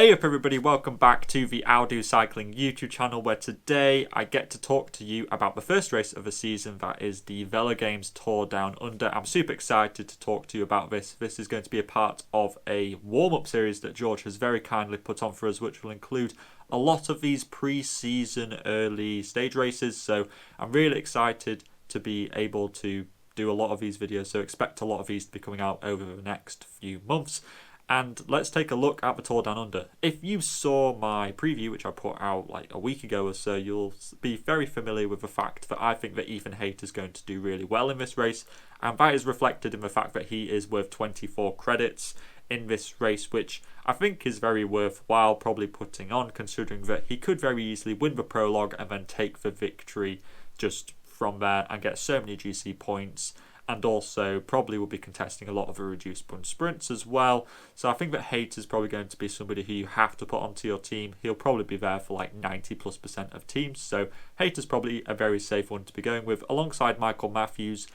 Hey up everybody, welcome back to the Aldo Cycling YouTube channel, where today I get to talk to you about the first race of the season, that is the Velogames Tour Down Under. I'm super excited to talk to you about this. This is going to be a part of a warm-up series that George has very kindly put on for us, which will include a lot of these pre-season early stage races. So I'm really excited to be able to do a lot of these videos, so expect a lot of these to be coming out over the next few months. And let's take a look at the Tour Down Under. If you saw my preview, which I put out like a week ago or so, you'll be very familiar with the fact that I think that Ethan Hayter is going to do really well in this race. And that is reflected in the fact that he is worth 24 credits in this race, which I think is very worthwhile probably putting on, considering that he could very easily win the prologue and then take the victory just from there and get so many GC points. And also probably will be contesting a lot of the reduced bunch sprints as well. So I think that Hayter is probably going to be somebody who you have to put onto your team. He'll probably be there for like 90+% of teams. So Hayter's probably a very safe one to be going with, alongside Michael Matthews.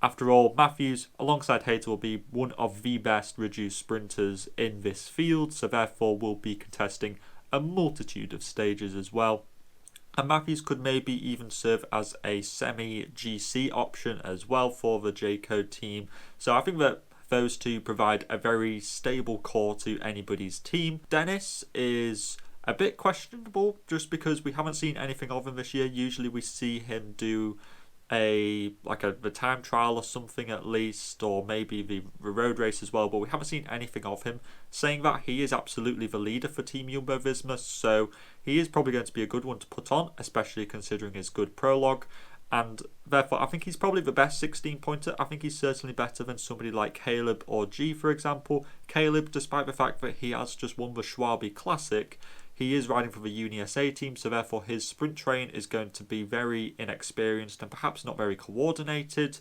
After all, Matthews alongside Hayter will be one of the best reduced sprinters in this field. So therefore will be contesting a multitude of stages as well. And Matthews could maybe even serve as a semi-GC option as well for the J-Code team. So I think that those two provide a very stable core to anybody's team. Dennis is a bit questionable just because we haven't seen anything of him this year. Usually we see him do the time trial or something at least, or maybe the road race as well, but we haven't seen anything of him. Saying that, he is absolutely the leader for Team Jumbo-Visma, so he is probably going to be a good one to put on, especially considering his good prologue, and therefore I think he's probably the best 16-pointer. I think he's certainly better than somebody like Caleb or G, for example. Caleb, despite the fact that he has just won the Schwabe Classic, he is riding for the UniSA team, so therefore his sprint train is going to be very inexperienced and perhaps not very coordinated.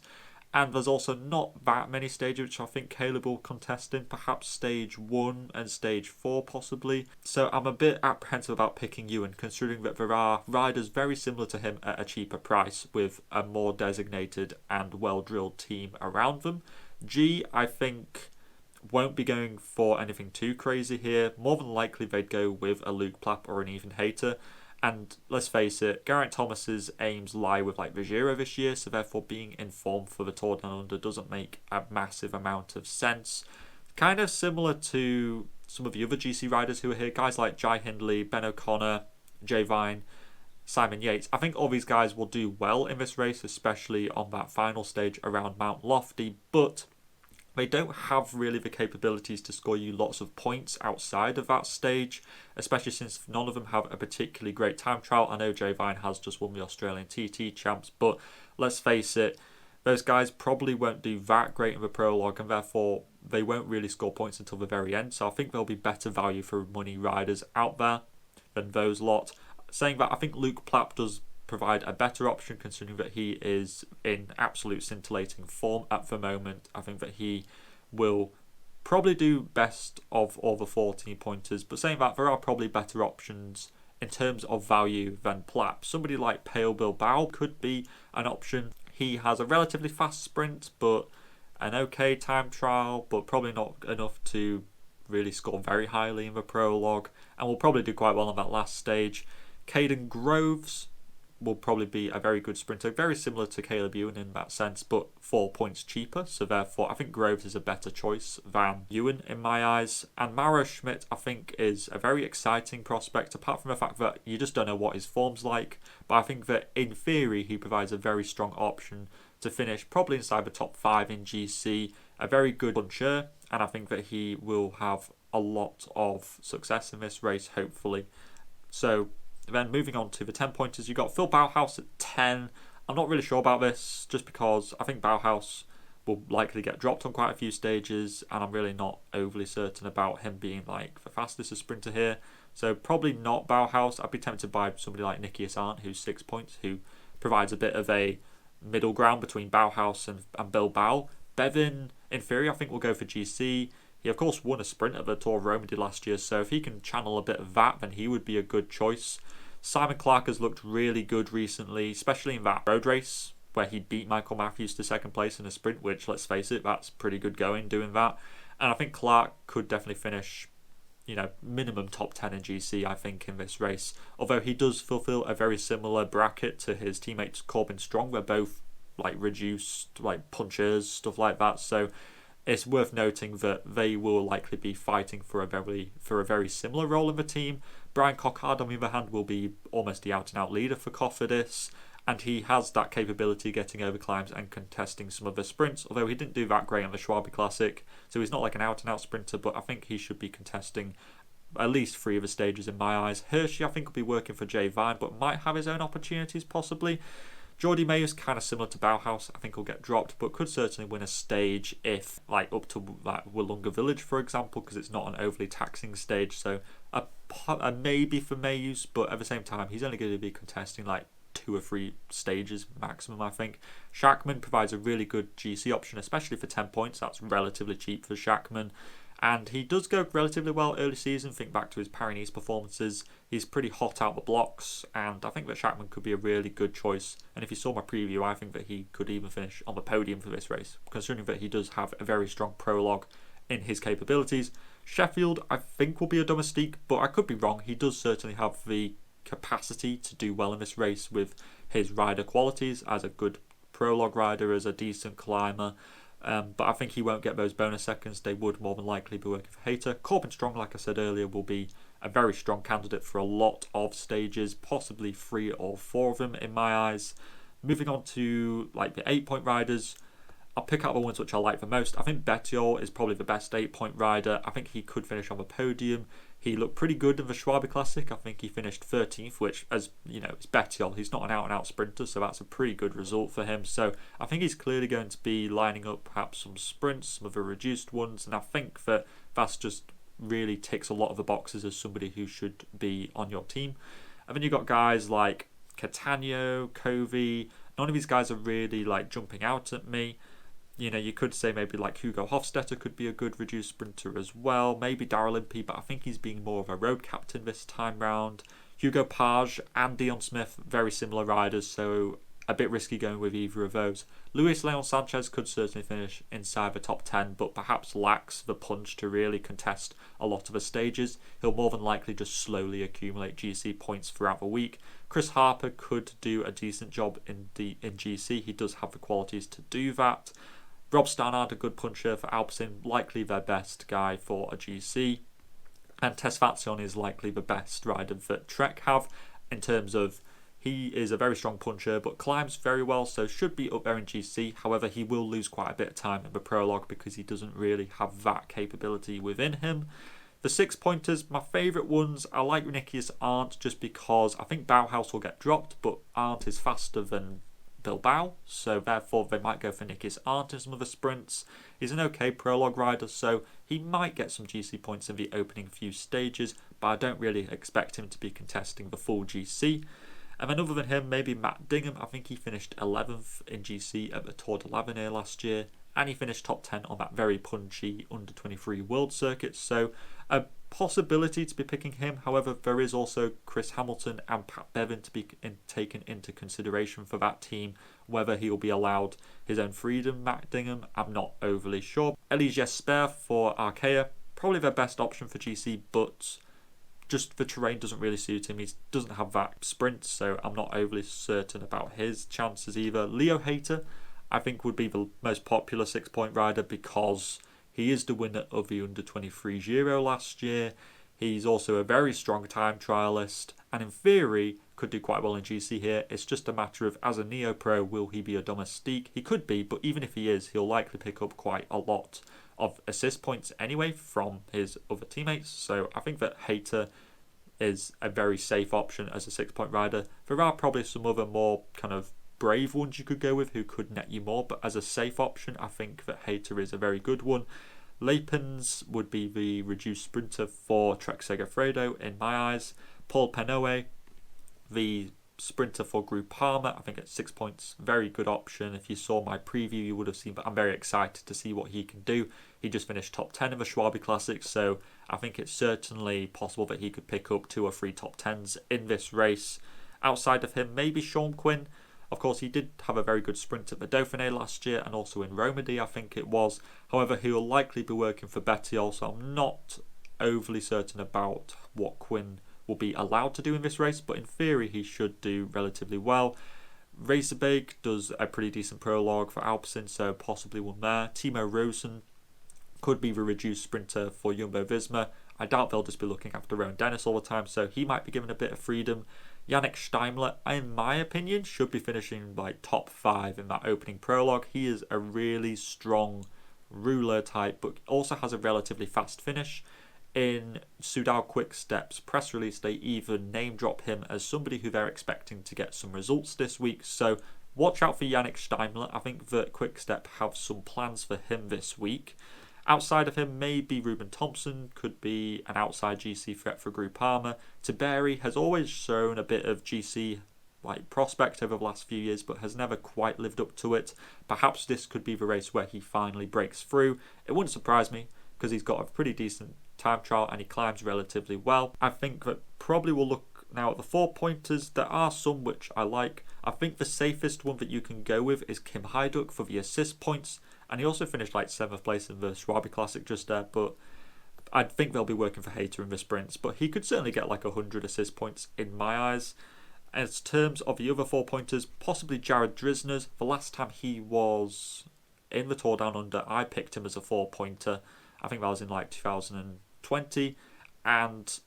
And there's also not that many stages which I think Caleb will contest in, perhaps stage 1 and stage 4 possibly. So I'm a bit apprehensive about picking Ewan, considering that there are riders very similar to him at a cheaper price with a more designated and well-drilled team around them. G, I think, won't be going for anything too crazy here. More than likely they'd go with a Luke Plapp or an Ethan Hayter. And let's face it, Geraint Thomas's aims lie with like the Giro this year, so therefore being in form for the Tour Down Under doesn't make a massive amount of sense. Kind of similar to some of the other GC riders who are here, guys like Jai Hindley, Ben O'Connor, Jay Vine, Simon Yates. I think all these guys will do well in this race, especially on that final stage around Mount Lofty, but they don't have really the capabilities to score you lots of points outside of that stage, especially since none of them have a particularly great time trial. I know Jay Vine has just won the Australian TT champs, but let's face it, those guys probably won't do that great in the prologue, and therefore they won't really score points until the very end. So I think there'll be better value for money riders out there than those lot. Saying that, I think Luke Plapp does provide a better option, considering that he is in absolute scintillating form at the moment. I think that he will probably do best of all the 14 pointers, but saying that, there are probably better options in terms of value than Plapp. Somebody like Pale Bilbao could be an option. He has a relatively fast sprint, but an okay time trial, but probably not enough to really score very highly in the prologue, and will probably do quite well on that last stage. Caden Groves will probably be a very good sprinter, very similar to Caleb Ewan in that sense, but 4 points cheaper. So therefore, I think Groves is a better choice than Ewan in my eyes. And Mauro Schmidt, I think, is a very exciting prospect, apart from the fact that you just don't know what his form's like. But I think that in theory, he provides a very strong option to finish probably inside the top 5 in GC. A very good puncher, and I think that he will have a lot of success in this race, hopefully. So then moving on to the 10 pointers, you've got Phil Bauhaus at 10. I'm not really sure about this, just because I think Bauhaus will likely get dropped on quite a few stages, and I'm really not overly certain about him being like the fastest sprinter here. So probably not Bauhaus. I'd be tempted by somebody like Nicky Assant, who's 6 points, who provides a bit of a middle ground between Bauhaus and Bilbao. Bevan, in theory, I think will go for GC. He, of course, won a sprint at the Tour of Rome last year, so if he can channel a bit of that, then he would be a good choice. Simon Clark has looked really good recently, especially in that road race where he beat Michael Matthews to second place in a sprint, which, let's face it, that's pretty good going doing that. And I think Clark could definitely finish minimum top 10 in GC, I think, in this race. Although he does fulfill a very similar bracket to his teammates Corbin Strong. They're both reduced punchers, stuff like that. So it's worth noting that they will likely be fighting for a very similar role in the team. Brian Cockard, on the other hand, will be almost the out-and-out leader for Cofidis, and he has that capability getting over climbs and contesting some of the sprints, although he didn't do that great on the Schwabe Classic, so he's not like an out-and-out sprinter, but I think he should be contesting at least 3 of the stages in my eyes. Hershey, I think, will be working for Jay Vine, but might have his own opportunities possibly. Geordie May is kind of similar to Bauhaus. I think he'll get dropped, but could certainly win a stage if, up to Wollonga Village, for example, because it's not an overly taxing stage. So a maybe for Mayus, but at the same time, he's only going to be contesting 2 or 3 stages maximum, I think. Shackman provides a really good GC option, especially for 10 points. That's relatively cheap for Shackman. And he does go relatively well early season. Think back to his Paris-Nice performances. He's pretty hot out the blocks, and I think that Shackman could be a really good choice. And if you saw my preview, I think that he could even finish on the podium for this race, considering that he does have a very strong prologue in his capabilities. Sheffield, I think, will be a domestique, but I could be wrong. He does certainly have the capacity to do well in this race with his rider qualities as a good prologue rider, as a decent climber. But I think he won't get those bonus seconds. They would more than likely be working for Hayter. Corbin Strong, like I said earlier, will be a very strong candidate for a lot of stages, possibly 3 or 4 of them in my eyes. Moving on to the 8-point riders, I'll pick out the ones which I like the most. I think Bettiol is probably the best 8-point rider. I think he could finish on the podium. He looked pretty good in the Schwabe Classic. I think he finished 13th, which, as you know, it's Bettiol. He's not an out-and-out sprinter, so that's a pretty good result for him. So I think he's clearly going to be lining up perhaps some sprints, some of the reduced ones, and I think that that's just really ticks a lot of the boxes as somebody who should be on your team. And then you've got guys like Catania, Covey. None of these guys are really jumping out at me. You could say maybe Hugo Hofstetter could be a good reduced sprinter as well. Maybe Darrell Impey, but I think he's being more of a road captain this time round. Hugo Page and Dion Smith, very similar riders, so a bit risky going with either of those. Luis Leon Sanchez could certainly finish inside the top 10, but perhaps lacks the punch to really contest a lot of the stages. He'll more than likely just slowly accumulate GC points throughout the week. Chris Harper could do a decent job in GC. He does have the qualities to do that. Rob Stannard, a good puncher for Alpecin, likely their best guy for a GC. And Tesfatsion is likely the best rider that Trek have in terms of he is a very strong puncher but climbs very well, so should be up there in GC. However, he will lose quite a bit of time in the prologue because he doesn't really have that capability within him. The 6-pointers, my favourite ones, I like Nikias Arndt just because I think Bauhaus will get dropped, but Arndt is faster than Bilbao, so therefore they might go for Nikias Arndt in some of the sprints. He's an okay prologue rider, so he might get some GC points in the opening few stages, but I don't really expect him to be contesting the full GC. And then other than him, maybe Matt Dingham. I think he finished 11th in GC at the Tour de l'Avenir last year, and he finished top 10 on that very punchy under 23 World Circuit, so a possibility to be picking him. However, there is also Chris Hamilton and Pat Bevan to be taken into consideration for that team. Whether he will be allowed his own freedom, Matt Dingham, I'm not overly sure. Elie Jesper for Arkea, probably their best option for GC, but just the terrain doesn't really suit him. He doesn't have that sprint, so I'm not overly certain about his chances either. Leo Hayter, I think, would be the most popular 6-point rider because he is the winner of the under-23 Giro last year. He's also a very strong time trialist, and in theory could do quite well in GC here. It's just a matter of, as a neo-pro, will he be a domestique? He could be, but even if he is, he'll likely pick up quite a lot of assist points anyway from his other teammates. So I think that Hayter is a very safe option as a 6-point rider. There are probably some other more kind of brave ones you could go with who could net you more, but as a safe option, I think that Hayter is a very good one. Leipens would be the reduced sprinter for Trek Segafredo in my eyes. Paul Penoe, the sprinter for Groupama, I think at 6 points, very good option. If you saw my preview, you would have seen, but I'm very excited to see what he can do. He just finished top 10 in the Schwabe Classic, so I think it's certainly possible that he could pick up 2 or 3 top 10s in this race. Outside of him, maybe Sean Quinn. Of course, he did have a very good sprint at the Dauphiné last year and also in Romandy, I think it was. However, he will likely be working for Bettiol, so I'm not overly certain about what Quinn will be allowed to do in this race, but in theory he should do relatively well. Razorbeak does a pretty decent prologue for Alpecin, so possibly one there. Timo Rosen could be the reduced sprinter for Jumbo-Visma. I doubt they'll just be looking after Rowan Dennis all the time, so he might be given a bit of freedom. Yannick Steimler, in my opinion, should be finishing like top 5 in that opening prologue. He is a really strong ruler type, but also has a relatively fast finish. In Soudal Quick-Step's press release, they even name drop him as somebody who they're expecting to get some results this week. So watch out for Yannick Steimler. I think that Quick-Step have some plans for him this week. Outside of him, maybe Ruben Thompson could be an outside GC threat for Groupama. Tiberi has always shown a bit of GC prospect over the last few years, but has never quite lived up to it. Perhaps this could be the race where he finally breaks through. It wouldn't surprise me, because he's got a pretty decent time trial and he climbs relatively well. I think that probably we'll look now at the 4-pointers. There are some which I like. I think the safest one that you can go with is Kim Hajduk for the assist points, and he also finished 7th place in the Schwabe Classic just there, but I think they'll be working for Hayter in the sprints, but he could certainly get 100 assist points in my eyes. As terms of the other 4-pointers, possibly Jared Drisner's. The last time he was in the Tour Down Under, I picked him as a 4-pointer. I think that was in 2020, and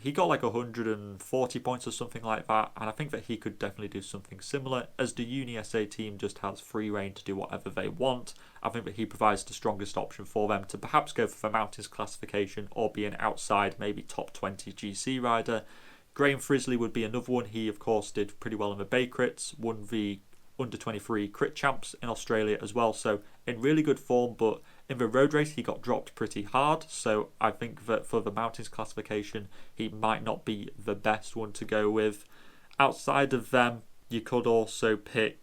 he got 140 points or something like that, and I think that he could definitely do something similar. As the Uni SA team just has free reign to do whatever they want, I think that he provides the strongest option for them to perhaps go for the mountains classification or be an outside, maybe top 20 GC rider. Graham Frisley would be another one. He, of course, did pretty well in the Bay Crits, won the under-23 crit champs in Australia as well, so in really good form, but in the road race he got dropped pretty hard, so I think that for the mountains classification he might not be the best one to go with. Outside of them, you could also pick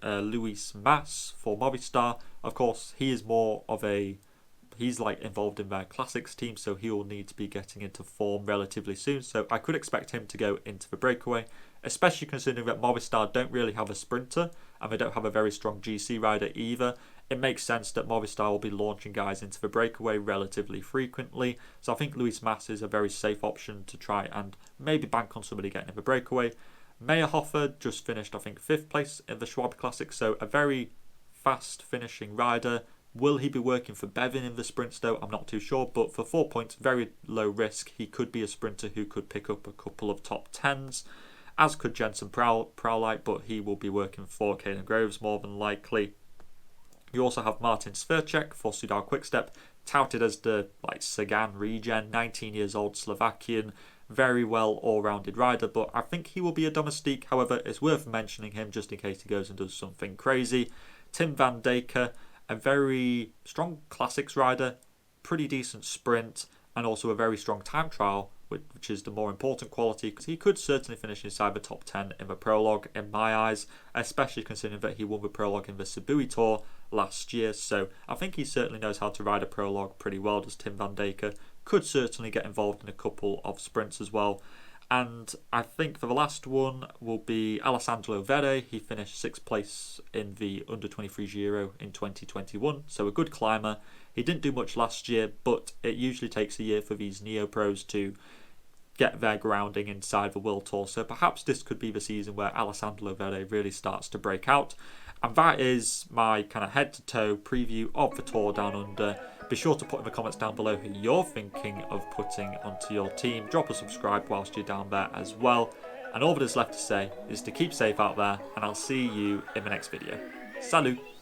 Luis Mas for Movistar. Of course, he is more of he's involved in their classics team, so he will need to be getting into form relatively soon, so I could expect him to go into the breakaway, especially considering that Movistar don't really have a sprinter and they don't have a very strong GC rider either. It makes sense that Movistar will be launching guys into the breakaway relatively frequently, so I think Luis Mas is a very safe option to try and maybe bank on somebody getting in the breakaway. Meyerhofer just finished, I think, 5th place in the Schwab Classic, so a very fast finishing rider. Will he be working for Bevin in the sprints though? I'm not too sure, but for 4 points, very low risk. He could be a sprinter who could pick up a couple of top 10s, as could Jensen Prowlite, but he will be working for Caden Groves more than likely. You also have Martin Svercek for Soudal Quickstep, touted as the Sagan regen, 19 years old Slovakian, very well all-rounded rider, but I think he will be a domestique. However, it's worth mentioning him just in case he goes and does something crazy. Tim van Dijk, a very strong classics rider, pretty decent sprint, and also a very strong time trial, which is the more important quality, because he could certainly finish inside the top 10 in the prologue in my eyes, especially considering that he won the prologue in the Sibui Tour last year. So I think he certainly knows how to ride a prologue pretty well, does Tim van Dijk. Could certainly get involved in a couple of sprints as well. And I think for the last one will be Alessandro Vere. He finished 6th place in the Under-23 Giro in 2021, so a good climber. He didn't do much last year, but it usually takes a year for these neo-pros to get their grounding inside the World Tour, so perhaps this could be the season where Alessandro Vere really starts to break out. And that is my kind of head-to-toe preview of the Tour Down Under. Be sure to put in the comments down below who you're thinking of putting onto your team. Drop a subscribe whilst you're down there as well. And all that is left to say is to keep safe out there, and I'll see you in the next video. Salut!